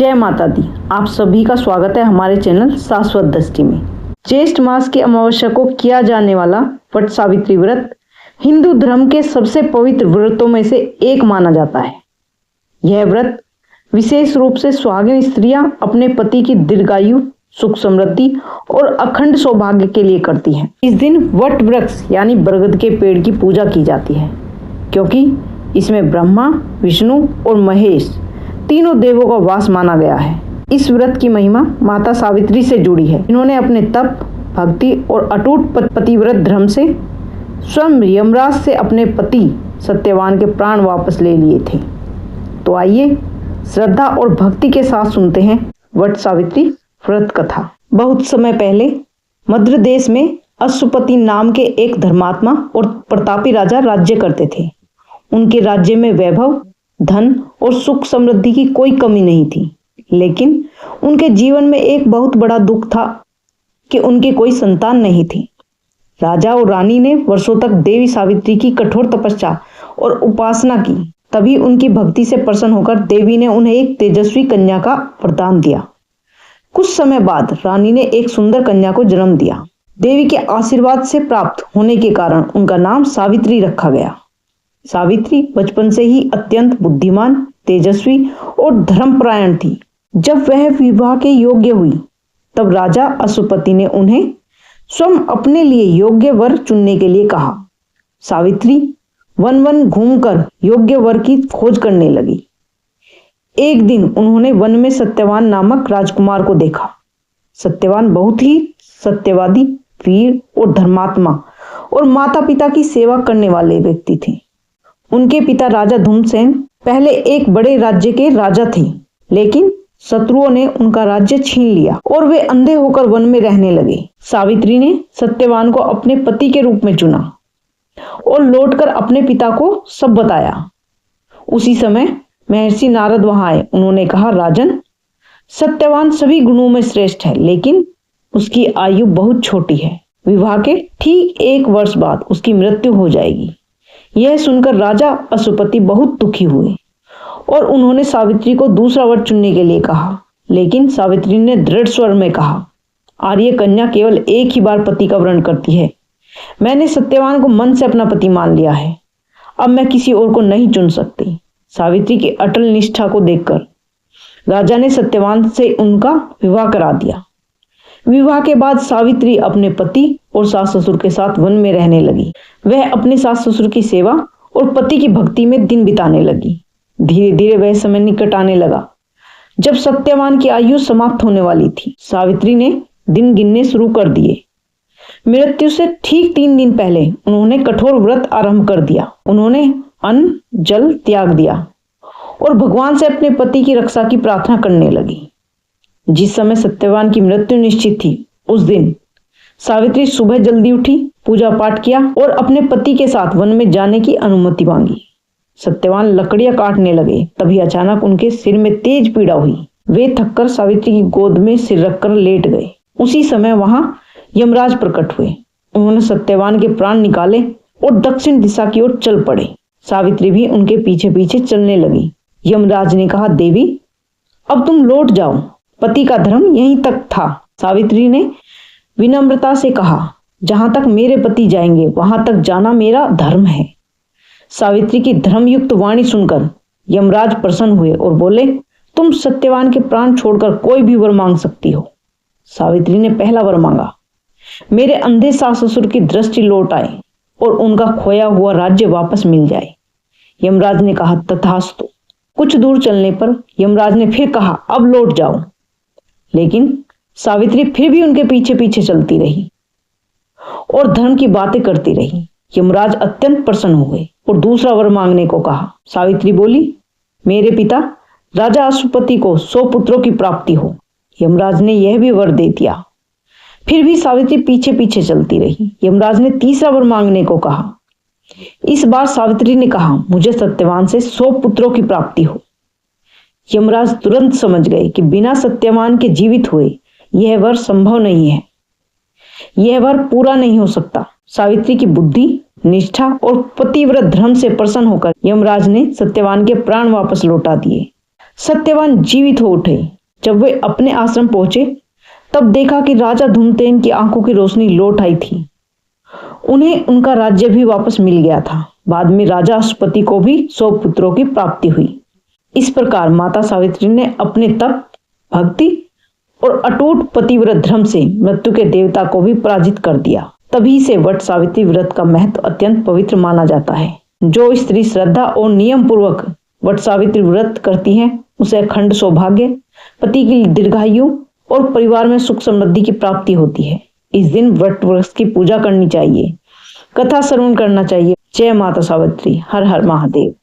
जय माता दी। आप सभी का स्वागत है हमारे चैनल शाश्वत दृष्टि में। ज्येष्ठ मास की अमावस्या को किया जाने वाला वट सावित्री व्रत हिंदू धर्म के सबसे पवित्र व्रतों में से एक माना जाता है। यह व्रत विशेष रूप से सुहागिन स्त्रियां अपने पति की दीर्घायु, सुख समृद्धि और अखंड सौभाग्य के लिए करती हैं। इस दिन वट वृक्ष यानी बरगद के पेड़ की पूजा की जाती है, क्योंकि इसमें ब्रह्मा, विष्णु और महेश तीनों देवों का वास माना गया है। इस व्रत की महिमा माता सावित्री से जुड़ी है। इन्होंने अपने तप, भक्ति और अटूट पतिव्रत धर्म से स्वयं यमराज से अपने पति सत्यवान के प्राण वापस ले लिए थे। तो आइए श्रद्धा और भक्ति के साथ सुनते हैं वट सावित्री व्रत कथा। बहुत समय पहले मद्र देश में अश्वपति नाम के एक धर्मात्मा और प्रतापी राजा राज्य करते थे। उनके राज्य में वैभव, धन और सुख समृद्धि की कोई कमी नहीं थी, लेकिन उनके जीवन में एक बहुत बड़ा दुख था कि उनकी कोई संतान नहीं थी। राजा और रानी ने वर्षों तक देवी सावित्री की कठोर तपस्या और उपासना की। तभी उनकी भक्ति से प्रसन्न होकर देवी ने उन्हें एक तेजस्वी कन्या का वरदान दिया। कुछ समय बाद रानी ने एक सुंदर कन्या को जन्म दिया। देवी के आशीर्वाद से प्राप्त होने के कारण उनका नाम सावित्री रखा गया। सावित्री बचपन से ही अत्यंत बुद्धिमान, तेजस्वी और धर्मपरायण थी। जब वह विवाह के योग्य हुई, तब राजा अश्वपति ने उन्हें स्वयं अपने लिए योग्य वर चुनने के लिए कहा। सावित्री वन वन घूमकर योग्य वर की खोज करने लगी। एक दिन उन्होंने वन में सत्यवान नामक राजकुमार को देखा। सत्यवान बहुत ही सत्यवादी, वीर और धर्मात्मा और माता पिता की सेवा करने वाले व्यक्ति थे। उनके पिता राजा धूमसेन पहले एक बड़े राज्य के राजा थे, लेकिन शत्रुओं ने उनका राज्य छीन लिया और वे अंधे होकर वन में रहने लगे। सावित्री ने सत्यवान को अपने पति के रूप में चुना और लौटकर अपने पिता को सब बताया। उसी समय महर्षि नारद वहां आए। उन्होंने कहा, राजन, सत्यवान सभी गुणों में श्रेष्ठ है, लेकिन उसकी आयु बहुत छोटी है। विवाह के ठीक 1 वर्ष बाद उसकी मृत्यु हो जाएगी। यह सुनकर राजा अश्वपति बहुत दुखी हुए और उन्होंने सावित्री को दूसरा वर चुनने के लिए कहा। लेकिन सावित्री ने दृढ़ स्वर में कहा, आर्य कन्या केवल एक ही बार पति का वरण करती है। मैंने सत्यवान को मन से अपना पति मान लिया है। अब मैं किसी और को नहीं चुन सकती। सावित्री की अटल निष्ठा को देखकर राजा ने सत्यवान से उनका विवाह करा दिया। विवाह के बाद सावित्री अपने पति और सास ससुर के साथ वन में रहने लगी। वह अपने सास ससुर की सेवा और पति की भक्ति में दिन बिताने लगी। धीरे धीरे वह समय निकट आने लगा जब सत्यवान की आयु समाप्त होने वाली थी। सावित्री ने दिन गिनने शुरू कर दिए। मृत्यु से ठीक 3 दिन पहले उन्होंने कठोर व्रत आरंभ कर दिया। उन्होंने अन्न जल त्याग दिया और भगवान से अपने पति की रक्षा की प्रार्थना करने लगी। जिस समय सत्यवान की मृत्यु निश्चित थी, उस दिन सावित्री सुबह जल्दी उठी, पूजा पाठ किया और अपने पति के साथ वन में जाने की अनुमति मांगी। सत्यवान लकड़ियां काटने लगे। तभी अचानक उनके सिर में तेज पीड़ा हुई। वे थककर सावित्री की गोद में सिर रखकर लेट गए। उसी समय वहां यमराज प्रकट हुए। उन्होंने सत्यवान के प्राण निकाले और दक्षिण दिशा की ओर चल पड़े। सावित्री भी उनके पीछे पीछे चलने लगी। यमराज ने कहा, देवी, अब तुम लौट जाओ। पति का धर्म यहीं तक था। सावित्री ने विनम्रता से कहा, जहां तक मेरे पति जाएंगे वहां तक जाना मेरा धर्म है। सावित्री की धर्मयुक्त वाणी सुनकर यमराज प्रसन्न हुए और बोले, तुम सत्यवान के प्राण छोड़कर कोई भी वर मांग सकती हो। सावित्री ने पहला वर मांगा, मेरे अंधे सास ससुर की दृष्टि लौट आए और उनका खोया हुआ राज्य वापस मिल जाए। यमराज ने कहा, तथास्तु। कुछ दूर चलने पर यमराज ने फिर कहा, अब लौट जाओ। लेकिन सावित्री फिर भी उनके पीछे पीछे चलती रही और धर्म की बातें करती रही। यमराज अत्यंत प्रसन्न हुए और दूसरा वर मांगने को कहा। सावित्री बोली, मेरे पिता राजा अश्वपति को 100 पुत्रों की प्राप्ति हो। यमराज ने यह भी वर दे दिया। फिर भी सावित्री पीछे पीछे चलती रही। यमराज ने तीसरा वर मांगने को कहा। इस बार सावित्री ने कहा, मुझे सत्यवान से 100 पुत्रों की प्राप्ति हो। यमराज तुरंत समझ गए कि बिना सत्यवान के जीवित हुए यह वर संभव नहीं है। यह वर पूरा नहीं हो सकता। सावित्री की बुद्धि, निष्ठा और पतिव्रत धर्म से प्रसन्न होकर यमराज ने सत्यवान के प्राण वापस लौटा दिए। सत्यवान जीवित हो उठे। जब वे अपने आश्रम पहुंचे तब देखा कि राजा धूमतेन की आंखों की रोशनी लौट आई थी। उन्हें उनका राज्य भी वापस मिल गया था। बाद में राजा अश्वपति को भी 100 पुत्रों की प्राप्ति हुई। इस प्रकार माता सावित्री ने अपने तप, भक्ति और अटूट पतिव्रत धर्म से मृत्यु के देवता को भी पराजित कर दिया। तभी से वट सावित्री व्रत का महत्व अत्यंत पवित्र माना जाता है। जो स्त्री श्रद्धा और नियम पूर्वक वट सावित्री व्रत करती है उसे अखंड सौभाग्य, पति की दीर्घायु और परिवार में सुख समृद्धि की प्राप्ति होती है। इस दिन वट वृक्ष की पूजा करनी चाहिए, कथा श्रवण करना चाहिए। जय माता सावित्री। हर हर महादेव।